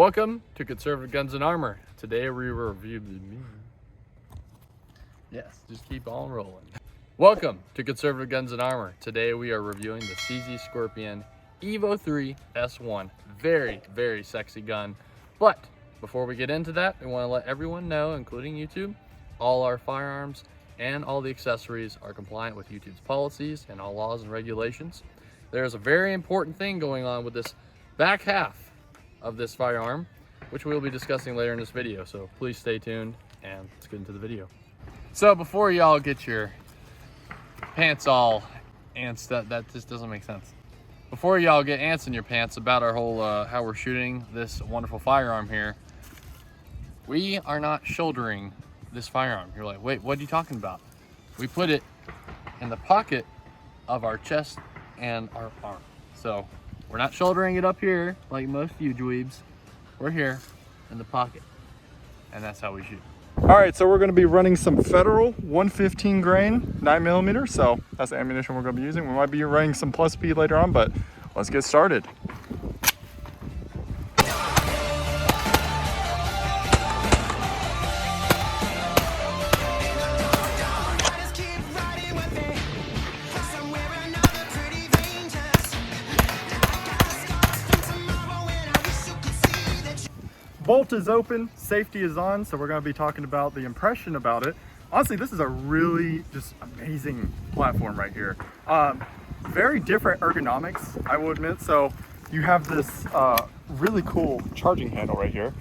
Welcome to Conservative Guns and Armor. Today we review Yes, just keep on rolling. Welcome to Conservative Guns and Armor. Today we are reviewing the CZ Scorpion Evo 3 S1. Very, very sexy gun. But before we get into that, we want to let everyone know, including YouTube, all our firearms and all the accessories are compliant with YouTube's policies and all laws and regulations. There's a very important thing going on with this back half of this firearm, which we'll be discussing later in this video. So please stay tuned and let's get into the video. So before y'all get your pants all ants, that just doesn't make sense. Before y'all get ants in your pants about our whole how we're shooting this wonderful firearm here, we are not shouldering this firearm. You're like, wait, what are you talking about? We put it in the pocket of our chest and our arm. So we're not shouldering it up here like most of you dweebs. We're here in the pocket, and that's how we shoot. All right, so we're going to be running some Federal 115 grain 9mm. So that's the ammunition we're going to be using. We might be running some plus speed later on, but let's get started. Bolt is open, safety is on, so we're going to be talking about the impression about it. Honestly, this is a really just amazing platform right here. Very different ergonomics, I will admit. So you have this really cool charging handle right here.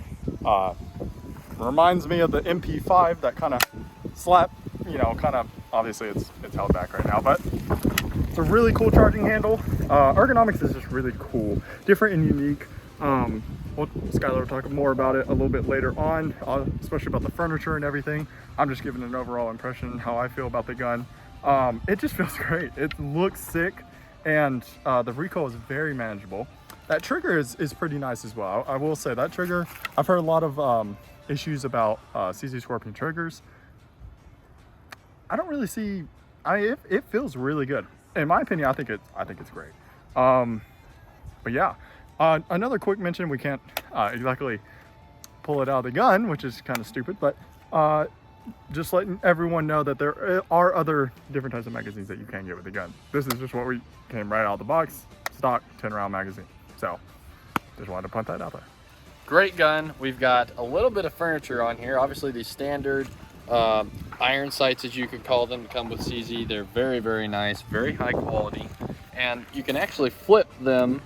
Reminds me of the MP5, that kind of slap, you know, kind of, obviously it's held back right now, but it's a really cool charging handle. Ergonomics is just really cool, different and unique. Skylar will talk more about it a little bit later on, especially about the furniture and everything. I'm just giving an overall impression how I feel about the gun. It just feels great. It looks sick, and the recoil is very manageable. That trigger is pretty nice as well. I will say that trigger, I've heard a lot of issues about CZ Scorpion triggers. I don't really see, it feels really good. In my opinion, I think it's great. But yeah. Another quick mention, we can't exactly pull it out of the gun, which is kind of stupid, but just letting everyone know that there are other different types of magazines that you can get with the gun. This is just what we came right out of the box, stock 10-round magazine. So just wanted to punt that out there. Great gun. We've got a little bit of furniture on here. Obviously the standard iron sights, as you could call them, come with CZ. They're very, very nice, very high quality, and you can actually flip them.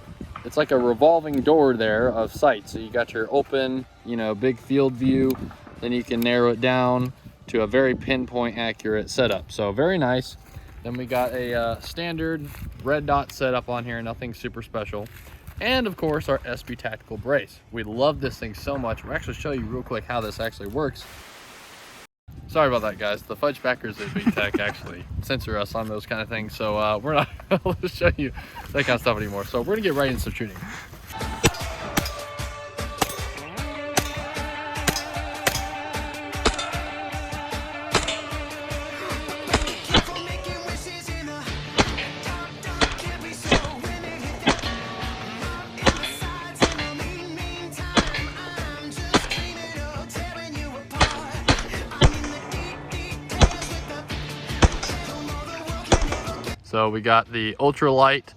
It's like a revolving door there of sights. So you got your open, you know, big field view, then you can narrow it down to a very pinpoint accurate setup. So very nice. Then we got a standard red dot setup on here, nothing super special. And of course our SB Tactical brace. We love this thing so much. We'll actually show you real quick how this actually works. Sorry about that, guys. The fudge packers at Big Tech actually censor us on those kind of things, so we're not able to show you that kind of stuff anymore. So we're gonna get right into some shooting. So we got the ultralight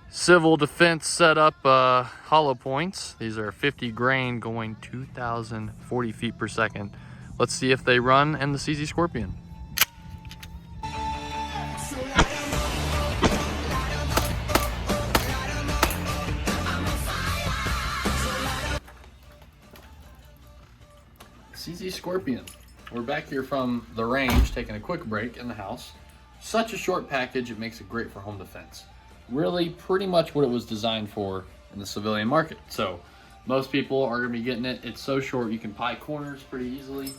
civil defense setup hollow points. These are 50 grain going 2,040 feet per second. Let's see if they run in the CZ Scorpion. CZ Scorpion. We're back here from the range, taking a quick break in the house. Such a short package, it makes it great for home defense. Really pretty much what it was designed for in the civilian market. So most people are gonna be getting it. It's so short, you can pie corners pretty easily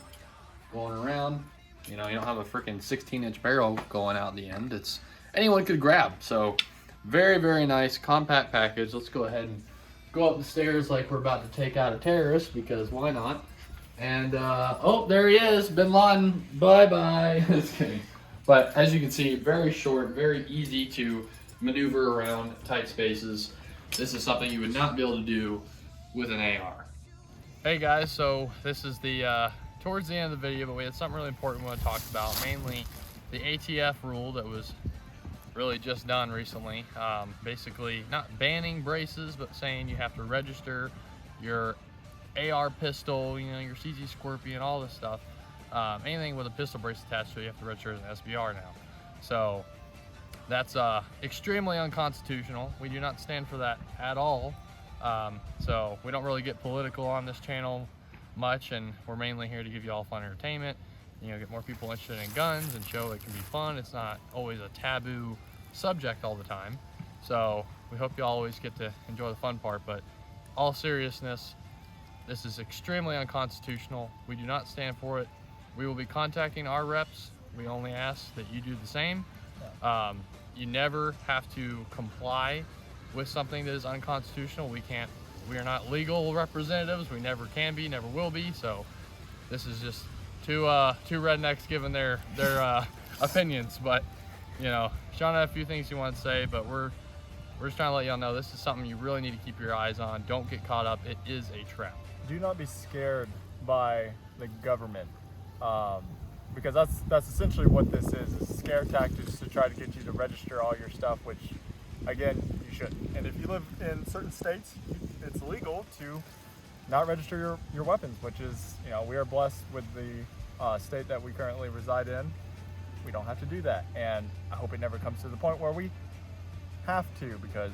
going around. You know, you don't have a freaking 16-inch barrel going out in the end. It's anyone could grab. So very, very nice compact package. Let's go ahead and go up the stairs like we're about to take out a terrorist, because why not? And oh, there he is, Bin Laden. Bye-bye. Just kidding. But as you can see, very short, very easy to maneuver around tight spaces. This is something you would not be able to do with an AR. Hey guys, so this is the towards the end of the video, but we had something really important we want to talk about, mainly the ATF rule that was really just done recently. Basically not banning braces, but saying you have to register your AR pistol, you know, your CZ Scorpion, all this stuff. Anything with a pistol brace attached to it, you have to register as an SBR now. So that's extremely unconstitutional. We do not stand for that at all. So we don't really get political on this channel much, and we're mainly here to give you all fun entertainment, you know, get more people interested in guns and show it can be fun. It's not always a taboo subject all the time. So we hope you always get to enjoy the fun part, but all seriousness, this is extremely unconstitutional. We do not stand for it. We will be contacting our reps. We only ask that you do the same. You never have to comply with something that is unconstitutional. We are not legal representatives. We never can be, never will be. So this is just two rednecks giving their opinions. But you know, Sean had a few things he wanted to say, but we're just trying to let y'all know this is something you really need to keep your eyes on. Don't get caught up. It is a trap. Do not be scared by the government, because that's essentially what this is scare tactics to try to get you to register all your stuff, which again, you shouldn't. And if you live in certain states, it's illegal to not register your weapons, which is, you know, we are blessed with the state that we currently reside in. We don't have to do that, and I hope it never comes to the point where we have to, because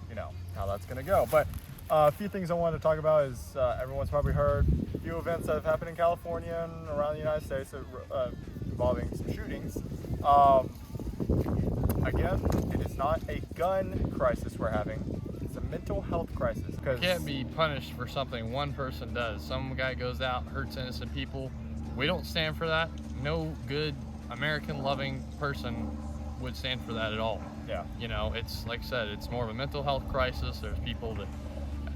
you know how that's going to go. But a few things I wanted to talk about is everyone's probably heard a few events that have happened in California and around the United States involving some shootings. Again, it is not a gun crisis we're having. It's a mental health crisis. You can't be punished for something one person does. Some guy goes out and hurts innocent people. We don't stand for that. No good American loving person would stand for that at all. Yeah. You know, it's like I said, it's more of a mental health crisis. There's people that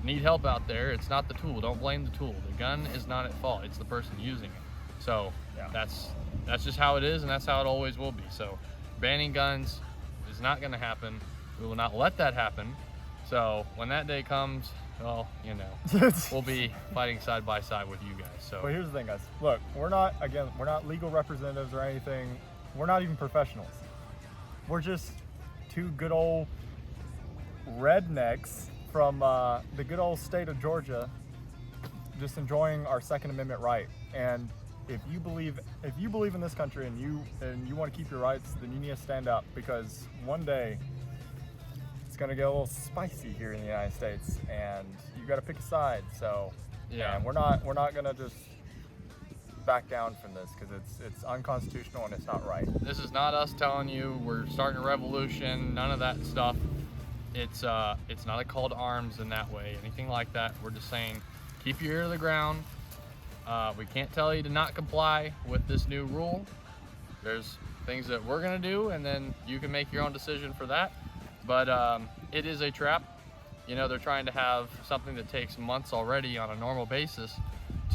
need help out there. It's not the tool. Don't blame the tool. The gun is not at fault. It's the person using it. So yeah, that's just how it is, and that's how it always will be. So banning guns is not going to happen. We will not let that happen. So when that day comes, well, you know, we'll be fighting side by side with you guys. So, but here's the thing, guys. Look, we're not legal representatives or anything. We're not even professionals. We're just two good old rednecks from the good old state of Georgia, just enjoying our Second Amendment right. And if you believe in this country and you want to keep your rights, then you need to stand up, because one day it's gonna get a little spicy here in the United States, and you got to pick a side. So yeah, and we're not gonna just back down from this, because it's unconstitutional and it's not right. This is not us telling you we're starting a revolution. None of that stuff. It's not a call to arms in that way, anything like that. We're just saying keep your ear to the ground. We can't tell you to not comply with this new rule. There's things that we're gonna do, and then you can make your own decision for that. But it is a trap. You know, they're trying to have something that takes months already on a normal basis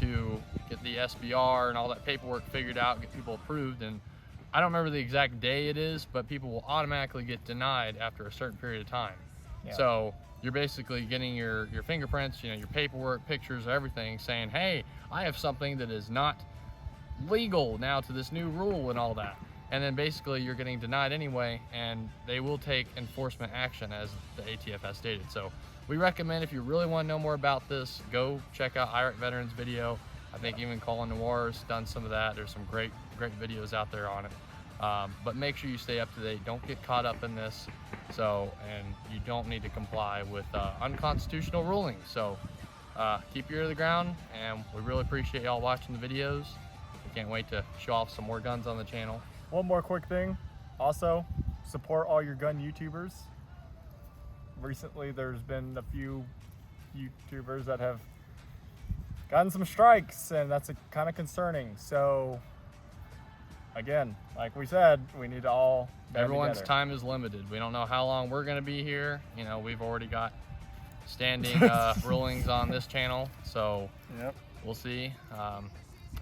to get the SBR and all that paperwork figured out, get people approved. And I don't remember the exact day it is, but people will automatically get denied after a certain period of time. Yeah. So you're basically getting your fingerprints, you know, your paperwork, pictures, everything, saying, hey, I have something that is not legal now to this new rule and all that. And then basically you're getting denied anyway, and they will take enforcement action, as the ATF has stated. So we recommend, if you really want to know more about this, go check out Iraq Veterans video. I think even Colin Noir's done some of that. There's some great videos out there on it. But make sure you stay up to date. Don't get caught up in this. So, and you don't need to comply with unconstitutional rulings. So keep your ear to the ground, and we really appreciate y'all watching the videos. We can't wait to show off some more guns on the channel. One more quick thing. Also, support all your gun YouTubers. Recently, there's been a few YouTubers that have gotten some strikes, and that's kind of concerning. So again, like we said, we need to all band everyone's together. Time is limited. We don't know how long we're going to be here. You know, we've already got standing rulings on this channel, so yep, we'll see.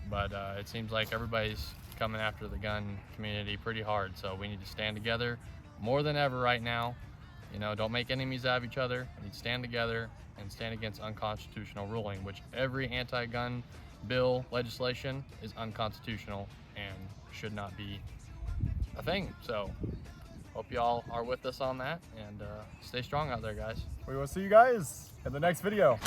But it seems like everybody's coming after the gun community pretty hard, so we need to stand together more than ever right now. You know, don't make enemies out of each other. We need to stand together and stand against unconstitutional ruling, which every anti-gun bill legislation is unconstitutional and should not be a thing. So hope y'all are with us on that, and stay strong out there, guys. We will see you guys in the next video.